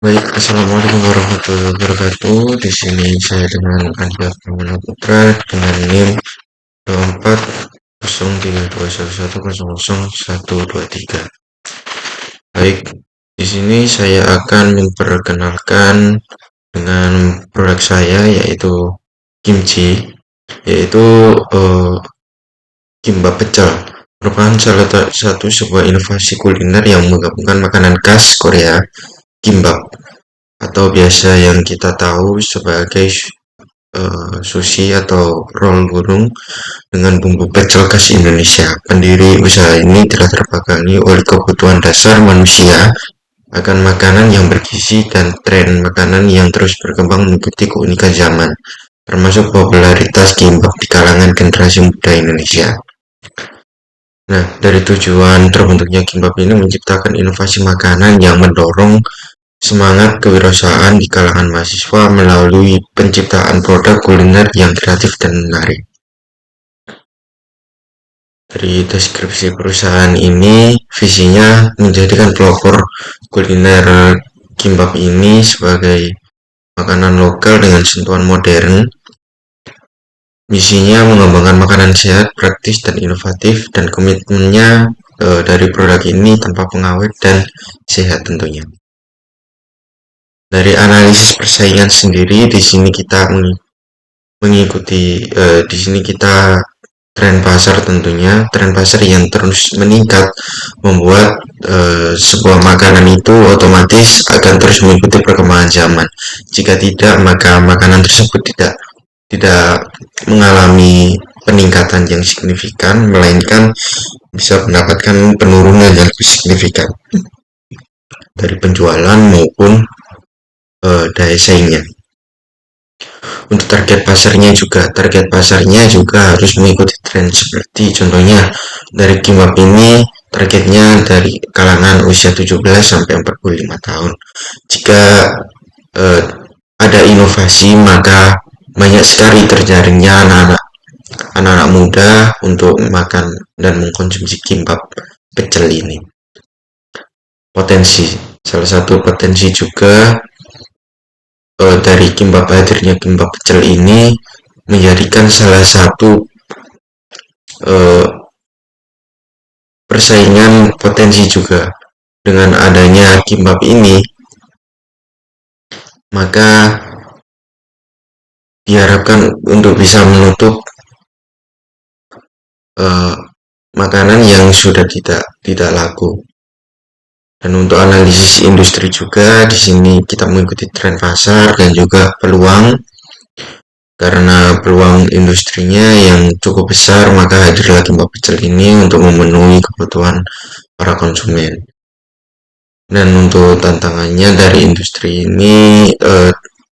Baik, assalamualaikum warahmatullahi wabarakatuh. Di sini saya dengan Anda Pramana Putra dengan NIM 24032111000123. Baik, di sini saya akan memperkenalkan dengan produk saya yaitu kimchi, yaitu kimbap pecel. Merupakan salah satu sebuah inovasi kuliner yang menggabungkan makanan khas Korea, kimbap atau biasa yang kita tahu sebagai sushi atau roll burung dengan bumbu pecel khas Indonesia. Pendiri usaha ini telah terbekali oleh kebutuhan dasar manusia akan makanan yang bergizi dan tren makanan yang terus berkembang mengikuti keunikan zaman, termasuk popularitas kimbap di kalangan generasi muda Indonesia. Nah, dari tujuan terbentuknya kimbap ini menciptakan inovasi makanan yang mendorong semangat kewirausahaan di kalangan mahasiswa melalui penciptaan produk kuliner yang kreatif dan menarik. Dari deskripsi perusahaan ini, visinya menjadikan pelopor kuliner kimbap ini sebagai makanan lokal dengan sentuhan modern. Misinya mengembangkan makanan sehat, praktis, dan inovatif, dan komitmennya dari produk ini tanpa pengawet dan sehat tentunya. Dari analisis persaingan sendiri, di sini kita mengikuti di sini kita tren pasar tentunya, tren pasar yang terus meningkat membuat sebuah makanan itu otomatis akan terus mengikuti perkembangan zaman. Jika tidak, maka makanan tersebut tidak mengalami peningkatan yang signifikan, melainkan bisa mendapatkan penurunan yang lebih signifikan dari penjualan maupun daya saingnya. Untuk target pasarnya juga harus mengikuti tren seperti contohnya dari kimbap ini targetnya dari kalangan usia 17 sampai 45 tahun. Jika eh, ada inovasi maka banyak sekali terjaringnya anak-anak muda untuk makan dan mengkonsumsi kimbap pecel ini. Potensi salah satu potensi juga dari hadirnya kimbap pecel ini menjadikan salah satu persaingan potensi juga. Dengan adanya kimbap ini, maka diharapkan untuk bisa menutup uh, makanan yang sudah tidak laku. Dan untuk analisis industri juga di sini kita mengikuti tren pasar dan juga peluang. Karena peluang industrinya yang cukup besar, maka hadirlah kimbap pecel ini untuk memenuhi kebutuhan para konsumen. Dan untuk tantangannya dari industri ini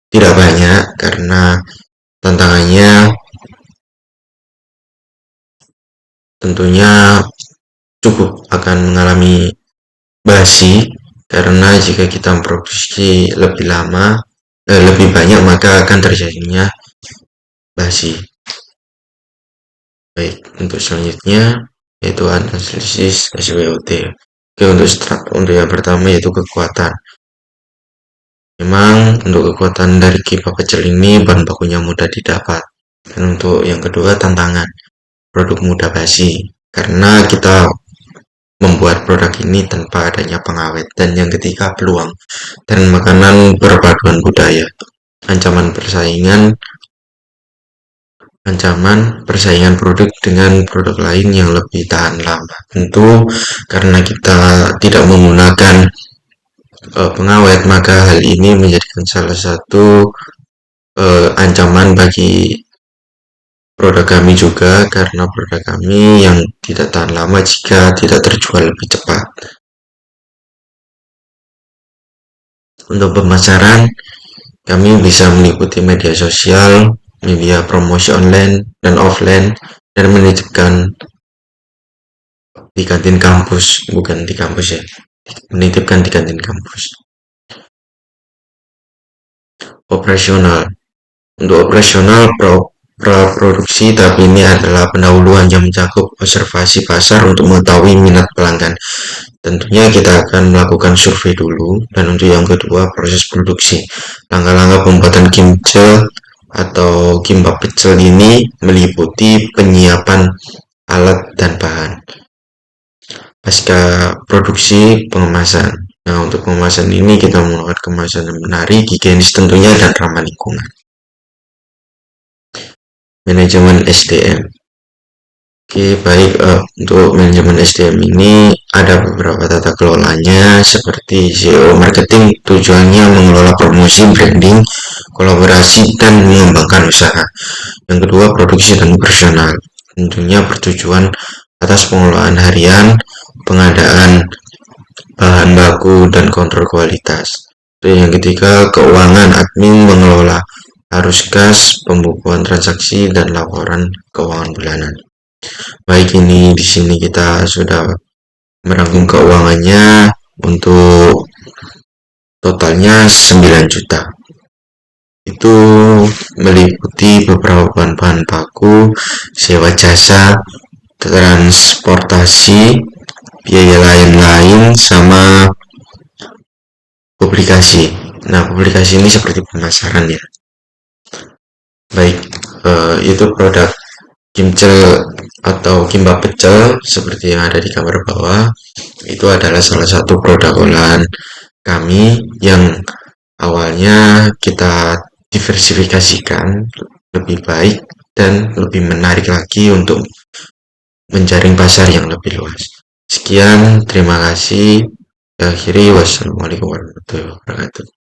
tidak banyak karena tantangannya tentunya cukup akan mengalami basi karena jika kita memproduksi lebih lama lebih banyak maka akan terjadinya basi. Baik, untuk selanjutnya yaitu analisis SWOT. Oke, untuk yang pertama yaitu kekuatan. Memang untuk kekuatan dari kimbap pecel ini bahan bakunya mudah didapat. Dan untuk yang kedua tantangan, produk mudah basi. Karena kita membuat produk ini tanpa adanya pengawet. Dan yang ketiga peluang dan makanan berpaduan budaya. Ancaman persaingan produk dengan produk lain yang lebih tahan lama. Tentu karena kita tidak menggunakan pengawet, maka hal ini menjadikan salah satu ancaman bagi produk kami juga karena produk kami yang tidak tahan lama jika tidak terjual lebih cepat. Untuk pemasaran, kami bisa mengikuti media sosial, media promosi online dan offline, dan menitipkan di kantin kampus, bukan di kampus ya, menitipkan di kantin kampus. Operasional, untuk operasional praproduksi, tapi ini adalah pendahuluan yang mencakup observasi pasar untuk mengetahui minat pelanggan. Tentunya kita akan melakukan survei dulu, dan untuk yang kedua proses produksi. Langkah-langkah pembuatan kimchi atau kimbap pecel ini meliputi penyiapan alat dan bahan. Pasca produksi, pengemasan. Nah, untuk pengemasan ini kita menggunakan kemasan yang menarik, higienis tentunya, dan ramah lingkungan. Manajemen SDM. Oke, baik. Untuk manajemen SDM ini ada beberapa tata kelolanya seperti SEO marketing, tujuannya mengelola promosi, branding, kolaborasi, dan mengembangkan usaha. Yang kedua, produksi dan operasional. Tentunya bertujuan atas pengelolaan harian, pengadaan bahan baku, dan kontrol kualitas. Dan yang ketiga, keuangan, admin mengelola arus kas, pembukuan transaksi, dan laporan keuangan bulanan. Baik, ini di sini kita sudah merangkum keuangannya untuk totalnya 9 juta. Itu meliputi beberapa bahan baku, sewa jasa, transportasi, biaya lain-lain, sama publikasi. Nah, publikasi ini seperti pemasaran ya. Baik, itu produk kimcil atau kimbap pecel seperti yang ada di gambar bawah. Itu adalah salah satu produk olahan kami yang awalnya kita diversifikasikan lebih baik dan lebih menarik lagi untuk menjaring pasar yang lebih luas. Sekian, terima kasih. Akhiri, wassalamualaikum warahmatullahi wabarakatuh.